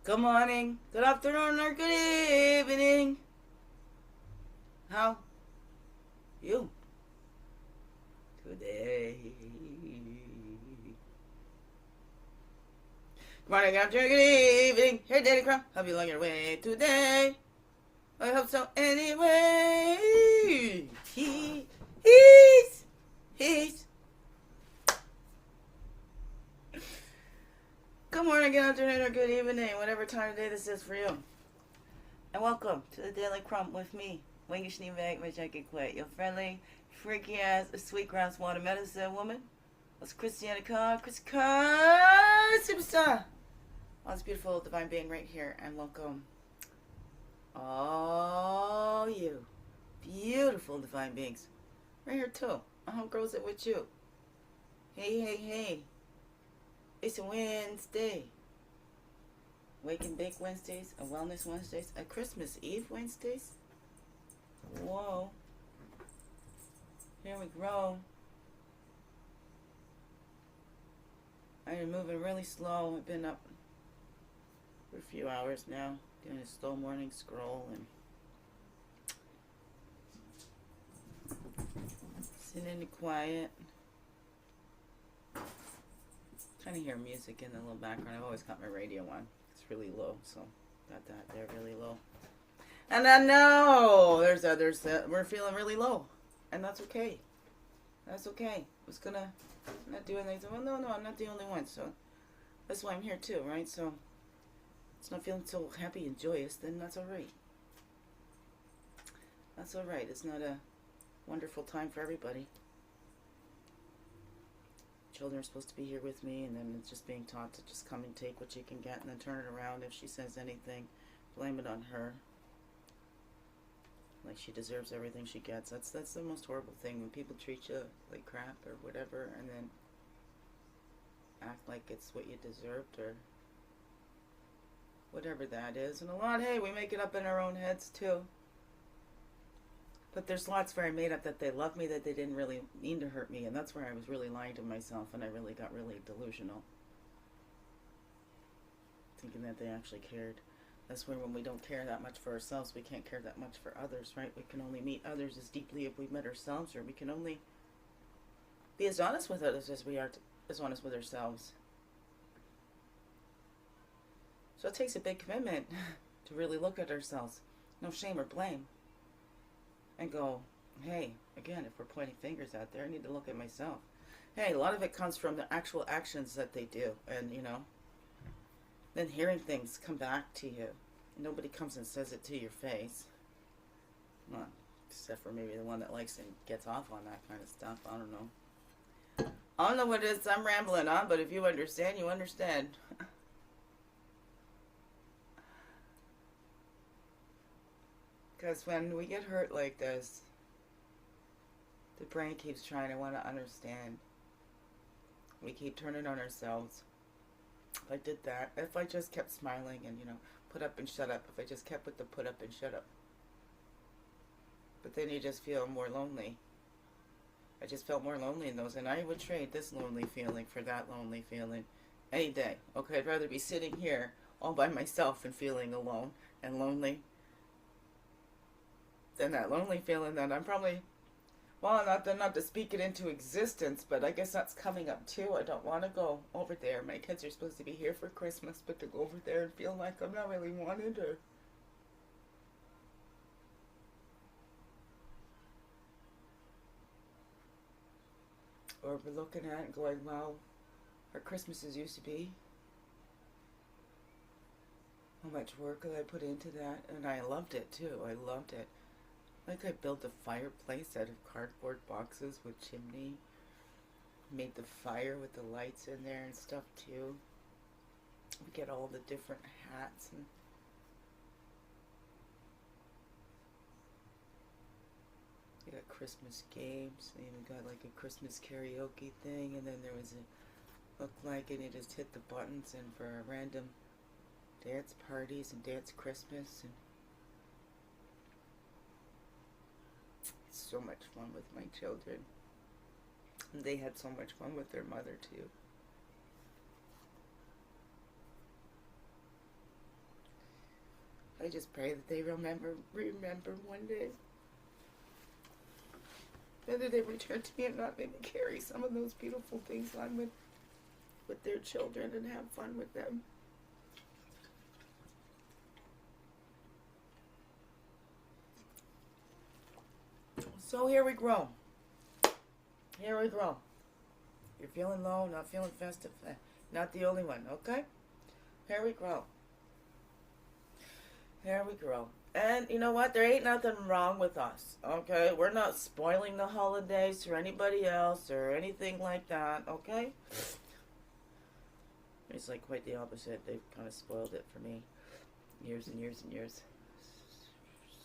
Good morning, good afternoon, or good evening. How you today? Good morning, good afternoon, good evening. Hey, Daddy Crumb, hope you like your way today. I hope so anyway. He's. Good morning, good afternoon, or good evening, whatever time of day this is for you. And welcome to the Daily Crumb with me, Wingish Nevag, which I can quit. Your friendly, freaky ass, sweetgrass water medicine woman. What's Christiana Carr? Chris Carr, superstar. Oh, this beautiful divine being right here, and welcome all you beautiful divine beings right here too. How goes it with you? Hey. It's a Wednesday. Wake and Bake Wednesdays, a Wellness Wednesdays, a Christmas Eve Wednesdays. Whoa. Here we go. I am moving really slow. I've been up for a few hours now, doing a slow morning scroll and sitting in the quiet. Trying to hear music in the little background. I've always got my radio on. It's really low, so got that there really low. And I know there's others that we're feeling really low, and that's okay. That's okay. I'm not doing anything. Well, no, I'm not the only one, so that's why I'm here too, right? So it's not feeling so happy and joyous, then that's all right. That's all right. It's not a wonderful time for everybody. Children are supposed to be here with me, and then it's just being taught to just come and take what you can get and then turn it around. If she says anything, blame it on her. Like she deserves everything she gets. That's the most horrible thing, when people treat you like crap or whatever and then act like it's what you deserved or whatever that is. And a lot, hey, we make it up in our own heads too. But there's lots where I made up that they love me, that they didn't really mean to hurt me, and that's where I was really lying to myself, and I really got really delusional, thinking that they actually cared. That's where when we don't care that much for ourselves, we can't care that much for others, right? We can only meet others as deeply if we've met ourselves, or we can only be as honest with others as we are as honest with ourselves. So it takes a big commitment to really look at ourselves, no shame or blame. And go, hey, again, if we're pointing fingers out there, I need to look at myself. Hey, a lot of it comes from the actual actions that they do. And, then hearing things come back to you. Nobody comes and says it to your face. Well, except for maybe the one that likes and gets off on that kind of stuff. I don't know. I don't know what it is I'm rambling on, but if you understand, you understand. Because when we get hurt like this, the brain keeps trying to want to understand. We keep turning on ourselves. If I did that, if I just kept smiling and, put up and shut up, if I just kept with the put up and shut up. But then you just feel more lonely. I just felt more lonely in those, and I would trade this lonely feeling for that lonely feeling any day. Okay, I'd rather be sitting here all by myself and feeling alone and lonely than that lonely feeling that I'm probably, well, not to speak it into existence, but I guess that's coming up too. I don't want to go over there. My kids are supposed to be here for Christmas, but to go over there and feel like I'm not really wanted, or we're looking at it and going, wow, our Christmases used to be. How much work did I put into that? And I loved it too. I loved it. Like I built a fireplace out of cardboard boxes with chimney. Made the fire with the lights in there and stuff too. We get all the different hats and we got Christmas games. They even got like a Christmas karaoke thing, and then there was a look like, and you just hit the buttons and for random dance parties and dance Christmas and so much fun with my children. And they had so much fun with their mother too. I just pray that they remember one day. Whether they return to me or not, maybe carry some of those beautiful things on with their children and have fun with them. So here we grow. Here we grow. You're feeling low, not feeling festive. Not the only one, okay? Here we grow. Here we grow. And you know what? There ain't nothing wrong with us, okay? We're not spoiling the holidays for anybody else or anything like that, okay? It's like quite the opposite. They've kind of spoiled it for me. Years and years and years.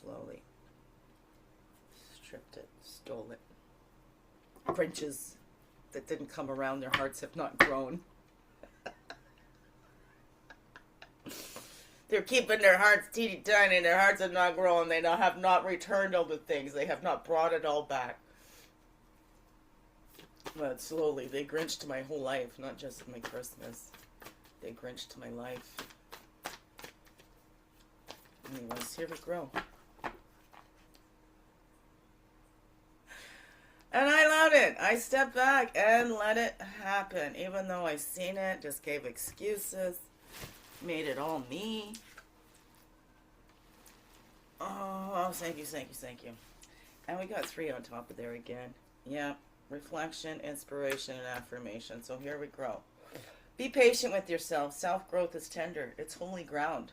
Slowly. Stripped it. Stole it. Grinches that didn't come around, their hearts have not grown. They're keeping their hearts teeny tiny, their hearts have not grown. They have not returned all the things. They have not brought it all back. But slowly, they grinched my whole life, not just my Christmas. They grinched my life. Anyways, here we grow. And I allowed it. I stepped back and let it happen. Even though I seen it, just gave excuses. Made it all me. Oh, thank you, thank you, thank you. And we got 3 on top of there again. Yeah, reflection, inspiration, and affirmation. So here we grow. Be patient with yourself. Self-growth is tender. It's holy ground.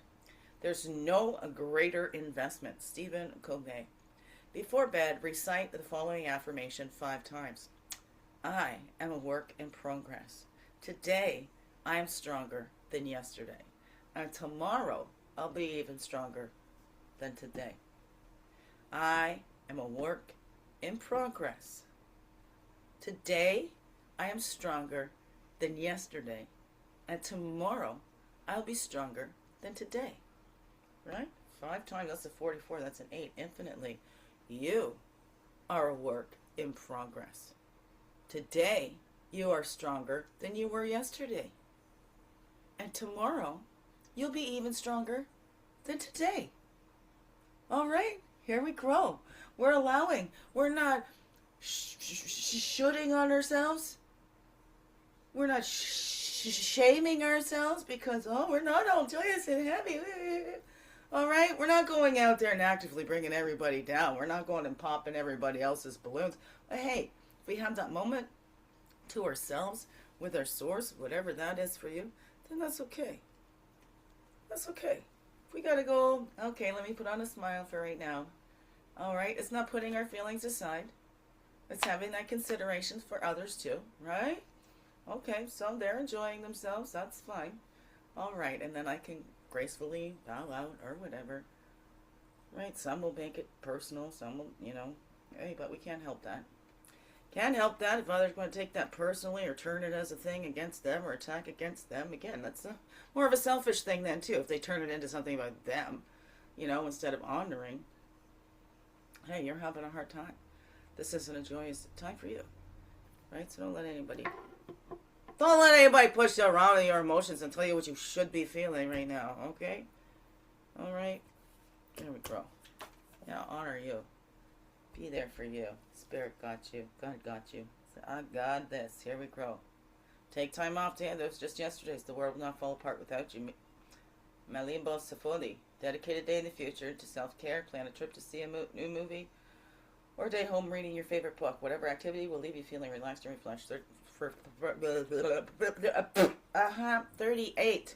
There's no greater investment. Stephen Covey. Before bed, recite the following affirmation 5 times. I am a work in progress. Today, I am stronger than yesterday. And tomorrow, I'll be even stronger than today. I am a work in progress. Today, I am stronger than yesterday. And tomorrow, I'll be stronger than today. Right? 5 times, that's a 44. That's an 8. Infinitely. You are a work in progress. Today, you are stronger than you were yesterday. And tomorrow, you'll be even stronger than today. All right, here we grow. We're allowing. We're not shooting on ourselves. We're not shaming ourselves because, we're not all joyous and happy. All right, we're not going out there and actively bringing everybody down. We're not going and popping everybody else's balloons. But hey, if we have that moment to ourselves with our source, whatever that is for you, then that's okay. That's okay. If we gotta go, okay, let me put on a smile for right now. All right, it's not putting our feelings aside. It's having that consideration for others too, right? Okay, so they're enjoying themselves. That's fine. All right, and then I can gracefully bow out or whatever. Right? Some will make it personal. Some will, hey, but we can't help that. Can't help that if others want to take that personally or turn it as a thing against them or attack against them. Again, that's more of a selfish thing then too. If they turn it into something about them, instead of honoring. Hey, you're having a hard time. This isn't a joyous time for you. Right? So don't let anybody push you around in your emotions and tell you what you should be feeling right now. Okay? All right? There we go. Yeah, honor you. Be there for you. Spirit got you. God got you. So I got this. Here we grow. Take time off to end. It was just yesterday's. The world will not fall apart without you. Malimbo Safoli. Dedicate a day in the future to self-care. Plan a trip to see a new movie. Or a day home reading your favorite book. Whatever activity will leave you feeling relaxed and refreshed. 38.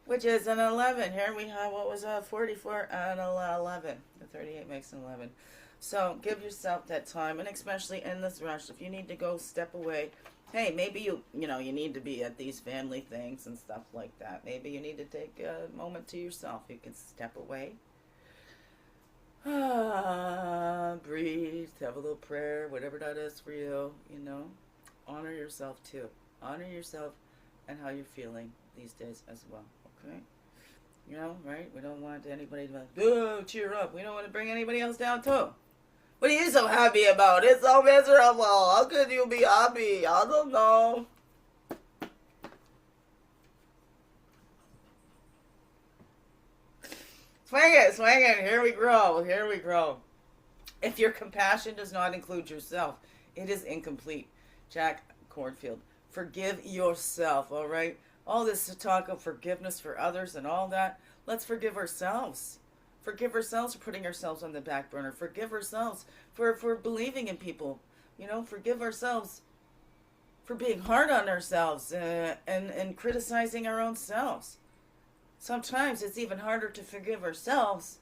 Which is an 11. Here we have, 44 and 11. The 38 makes an 11. So give yourself that time, and especially in this rush, if you need to go step away, hey, maybe you need to be at these family things and stuff like that. Maybe you need to take a moment to yourself. You can step away. Breathe, have a little prayer, whatever that is for you, honor yourself too. Honor yourself and how you're feeling these days as well, okay? Right? We don't want anybody to cheer up. We don't want to bring anybody else down too. What are you so happy about? It's so miserable. How could you be happy? I don't know. Swing it, swing it. Here we grow. Here we grow. If your compassion does not include yourself, it is incomplete. Jack Cornfield. Forgive yourself, all right? All this talk of forgiveness for others and all that, let's forgive ourselves. Forgive ourselves for putting ourselves on the back burner. Forgive ourselves for believing in people. Forgive ourselves for being hard on ourselves and criticizing our own selves. Sometimes it's even harder to forgive ourselves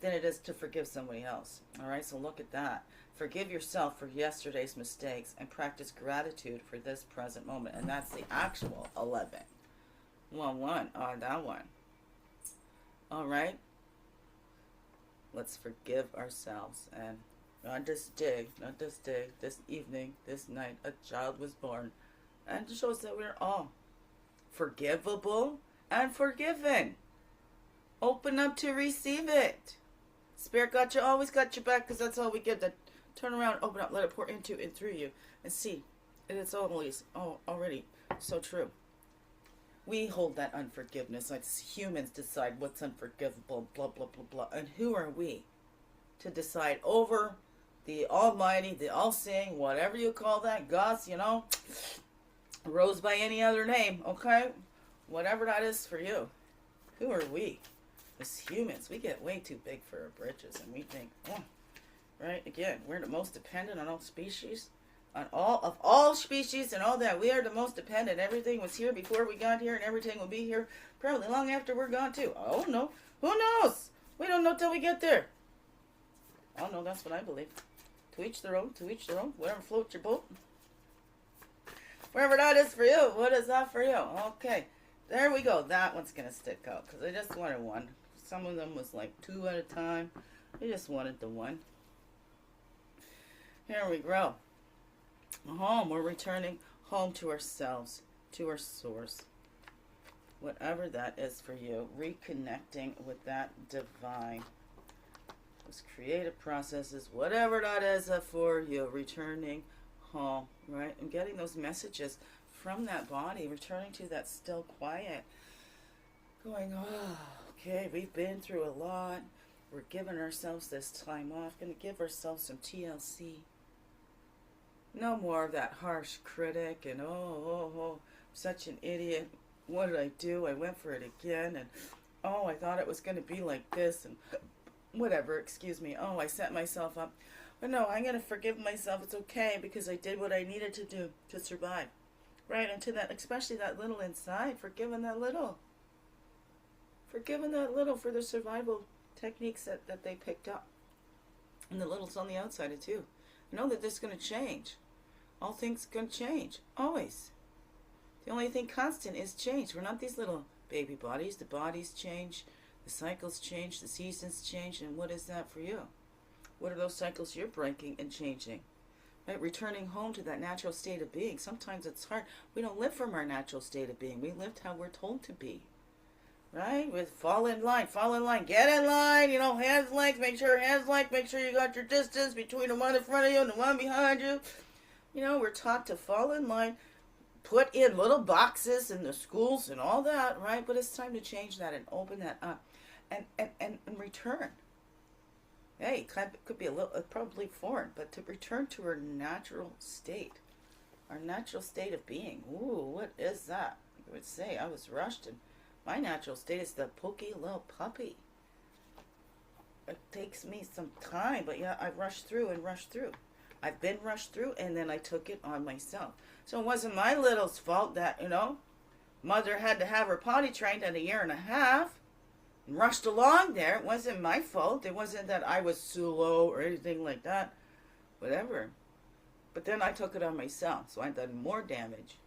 than it is to forgive somebody else. All right, so look at that. Forgive yourself for yesterday's mistakes and practice gratitude for this present moment. And that's the actual 11. 1-1 on that one. All right. Let's forgive ourselves. And on this day, this evening, this night, a child was born. And it shows that we're all forgivable and forgiven. Open up to receive it. Spirit got you, always got your back, because that's all we give. That turn around, open up, let it pour into and through you, and see. And it's always already so true. We hold that unforgiveness. Like humans decide what's unforgivable, blah, blah, blah, blah. And who are we to decide over the Almighty, the All-Seeing, whatever you call that, Gus, rose by any other name, okay? Whatever that is for you. Who are we? As humans, we get way too big for our britches, and we think, right? Again, we're the most dependent on all species, on all species and all that. We are the most dependent. Everything was here before we got here, and everything will be here probably long after we're gone too. Oh no, who knows? We don't know till we get there. Oh no, that's what I believe. To each their own. To each their own. Whatever floats your boat. Wherever that is for you. What is that for you? Okay, there we go. That one's gonna stick out because I just wanted one. Some of them was like 2 at a time. I just wanted the one. Here we go. Home. We're returning home to ourselves, to our source. Whatever that is for you. Reconnecting with that divine. Those creative processes. Whatever that is for you. Returning home. Right? And getting those messages from that body. Returning to that still quiet. Going, okay, we've been through a lot. We're giving ourselves this time off. Going to give ourselves some TLC. No more of that harsh critic and, such an idiot. What did I do? I went for it again. And, I thought it was going to be like this. And whatever, excuse me. I set myself up. But no, I'm going to forgive myself. It's okay because I did what I needed to do to survive. Right? And to that, especially that little inside, forgiving that little. Forgiving that little for the survival techniques that they picked up. And the little's on the outside too. Know that this is going to change. All things are going to change. Always. The only thing constant is change. We're not these little baby bodies. The bodies change. The cycles change. The seasons change. And what is that for you? What are those cycles you're breaking and changing? Right? Returning home to that natural state of being. Sometimes it's hard. We don't live from our natural state of being. We live how we're told to be. Right? With fall in line, get in line, hands length, make sure you got your distance between the one in front of you and the one behind you. We're taught to fall in line, put in little boxes in the schools and all that, right? But it's time to change that and open that up and return. Hey, it could be a little, probably foreign, but to return to our natural state of being. Ooh, what is that? I would say I was rushed and my natural state is the pokey little puppy. It takes me some time, but yeah, I rushed through. I've been rushed through, and then I took it on myself. So it wasn't my little's fault that, mother had to have her potty trained at 1.5 years and rushed along there. It wasn't my fault. It wasn't that I was slow or anything like that. Whatever. But then I took it on myself, so I done more damage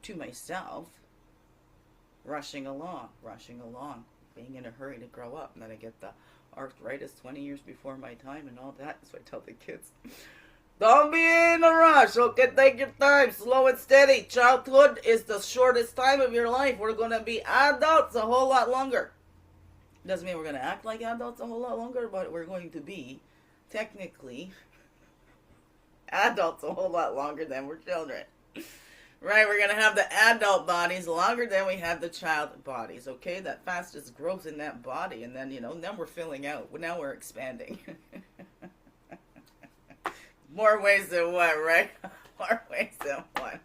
to myself. Rushing along, being in a hurry to grow up. And then I get the arthritis 20 years before my time and all that. So I tell the kids, don't be in a rush, okay? Take your time, slow and steady. Childhood is the shortest time of your life. We're going to be adults a whole lot longer. Doesn't mean we're going to act like adults a whole lot longer, but we're going to be, technically, adults a whole lot longer than we're children. Right, we're going to have the adult bodies longer than we have the child bodies, okay? That fastest growth in that body. And then, then we're filling out. Now we're expanding. More ways than one, right? More ways than one.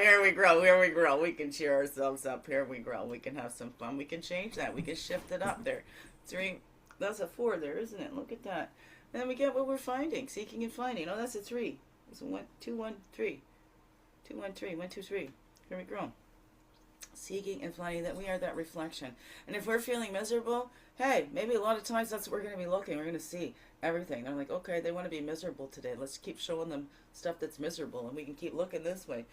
Here we grow, here we grow. We can cheer ourselves up. Here we grow. We can have some fun. We can change that. We can shift it up there. 3, that's a 4 there, isn't it? Look at that. And then we get what we're finding, seeking and finding. Oh, that's a 3. It's a 1, 2, 1, 3. 2, 1, 3. 1, 2, 3. Here we grow. Seeking and finding that we are that reflection. And if we're feeling miserable, hey, maybe a lot of times that's what we're going to be looking. We're going to see everything. They're like, okay, they want to be miserable today. Let's keep showing them stuff that's miserable. And we can keep looking this way.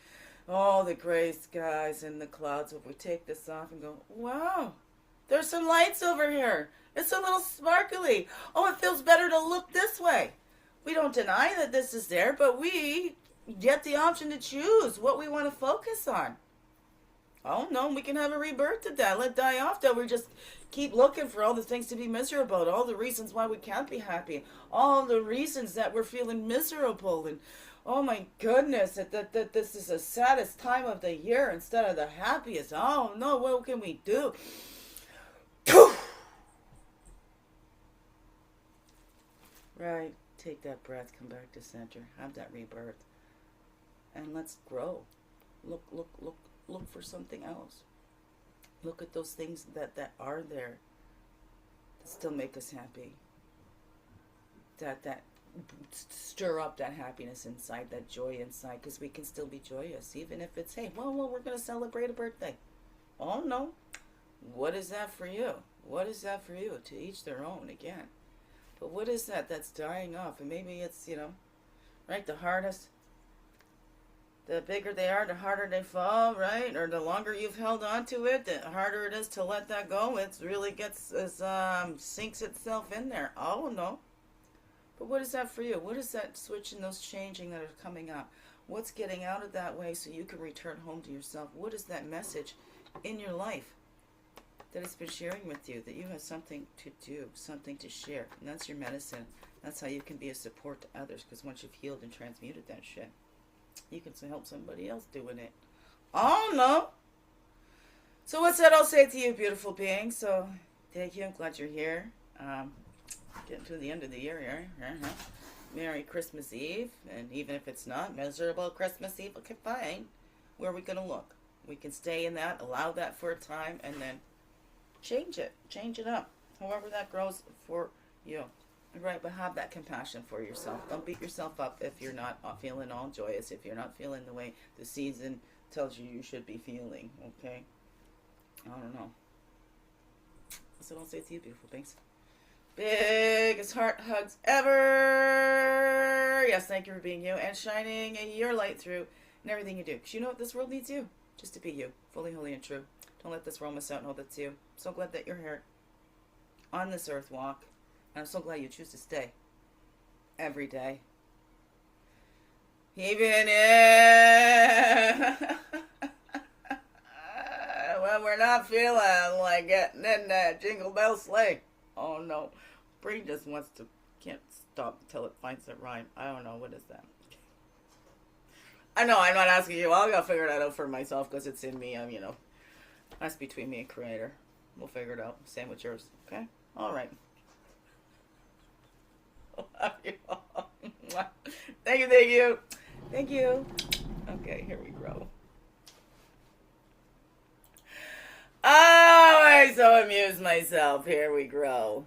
Oh, the gray skies and the clouds. If we take this off and go, wow, there's some lights over here. It's a little sparkly. Oh, it feels better to look this way. We don't deny that this is there, but we get the option to choose what we want to focus on. Oh, no, we can have a rebirth to that. Let die off that. We just keep looking for all the things to be miserable about, all the reasons why we can't be happy, all the reasons that we're feeling miserable. And, oh, my goodness, that this is the saddest time of the year instead of the happiest. Oh, no, what can we do? Right. Take that breath. Come back to center. Have that rebirth. And let's grow. Look for something else. Look at those things that are there that still make us happy. That stir up that happiness inside, that joy inside, because we can still be joyous, even if it's, hey, well, we're going to celebrate a birthday. Oh, no. What is that for you? What is that for you? To each their own, again. But what is that that's dying off? And maybe it's, right, the hardest. The bigger they are, the harder they fall, right? Or the longer you've held on to it, the harder it is to let that go. It really sinks itself in there. Oh, no. But what is that for you? What is that switch and those changing that are coming up? What's getting out of that way so you can return home to yourself? What is that message in your life that it's been sharing with you, that you have something to do, something to share? And that's your medicine. That's how you can be a support to others, because once you've healed and transmuted that shit, you can help somebody else doing it. Oh, no. So what's that I'll say to you, beautiful beings? So, thank you. I'm glad you're here. Getting to the end of the year here. Merry Christmas Eve. And even if it's not miserable Christmas Eve, okay, fine. Where are we going to look? We can stay in that, allow that for a time, and then change it. Change it up. However that grows for you. Right, but have that compassion for yourself. Don't beat yourself up if you're not feeling all joyous, if you're not feeling the way the season tells you should be feeling, okay? I don't know. That's what I'll say to you, beautiful things. Biggest heart hugs ever. Yes, thank you for being you and shining your light through in everything you do. Because you know what? This world needs you. Just to be you. Fully, holy, and true. Don't let this world miss out. Know that's you. I'm so glad that you're here on this earth walk. And I'm so glad you choose to stay every day. Even if when we're not feeling like getting in that jingle bell sleigh. Oh no. Brain just can't stop until it finds a rhyme. I don't know. What is that? I know, I'm not asking you. I'll go figure that out for myself because it's in me. That's between me and Creator. We'll figure it out. Same with yours. Okay? All right. Love you all. Thank you, thank you. Thank you. Okay, here we go. Oh, I so amuse myself. Here we grow.